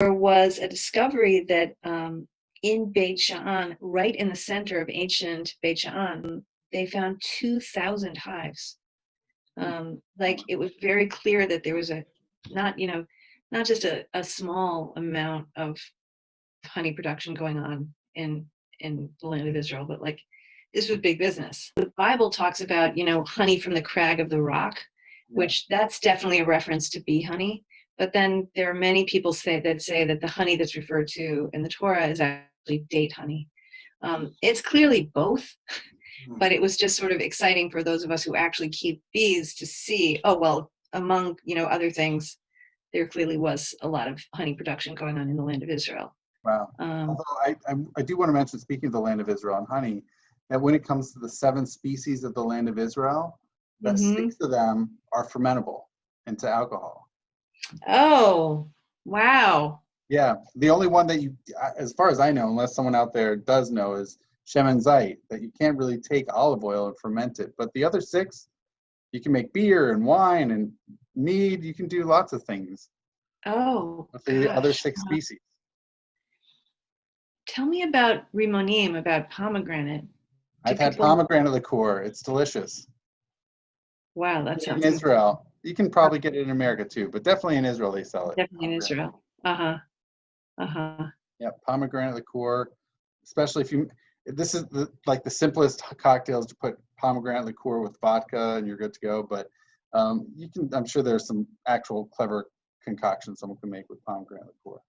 was a discovery that in Beit Sha'an, right in the center of ancient Beit Sha'an, they found 2,000 hives. Like it was very clear that there was not just a small amount of honey production going on in the land of Israel, but like this was big business. The Bible talks about, honey from the crag of the rock, which that's definitely a reference to bee honey. But then there are many people say that the honey that's referred to in the Torah is actually date honey. It's clearly both, but it was just sort of exciting for those of us who actually keep bees to see, oh, well, among, other things, there clearly was a lot of honey production going on in the land of Israel. Wow. Although I do want to mention, speaking of the land of Israel and honey, that when it comes to the 7 species of the land of Israel, that 6 of them are fermentable into alcohol. Oh, wow. Yeah. The only one that you, as far as I know, unless someone out there does know, is Shemen Zait, that you can't really take olive oil and ferment it. But the other 6, you can make beer and wine and mead. You can do lots of things. Oh, with the other 6 species. Tell me about Rimonim, about pomegranate. I've had pomegranate liqueur. It's delicious. Wow, that sounds in Israel. You can probably get it in America too, but definitely in Israel they sell it. Definitely in Israel. Yeah, pomegranate liqueur, especially if you. This is like the simplest cocktails to put pomegranate liqueur with vodka and you're good to go. But you can. I'm sure there's some actual clever concoctions someone can make with pomegranate liqueur.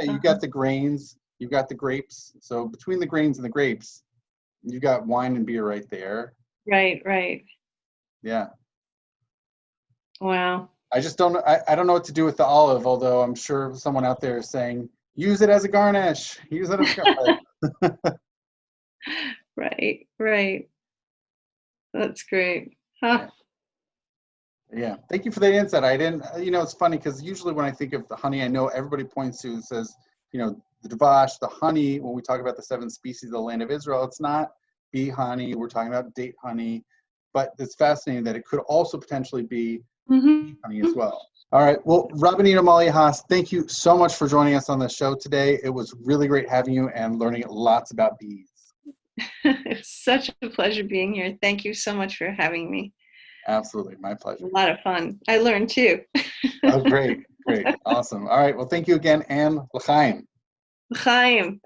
You got the grains. You've got the grapes. So between the grains and the grapes, you got wine and beer right there. Right. Yeah. Wow. I just don't know. I don't know what to do with the olive, although I'm sure someone out there is saying, use it as a garnish. Use it as a garnish. Right. That's great. Huh. Yeah. Thank you for that insight. I didn't, it's funny because usually when I think of the honey, I know everybody points to and says, the davash, the honey, when we talk about the 7 species of the land of Israel, it's not bee honey. We're talking about date honey. But it's fascinating that it could also potentially be honey as well. All right. Well, Rabbanit Amalia Haas, thank you so much for joining us on the show today. It was really great having you and learning lots about bees. It's such a pleasure being here. Thank you so much for having me. Absolutely. My pleasure. A lot of fun. I learned too. Oh, great. Awesome. All right. Well, thank you again, and l'chaim. L'chaim.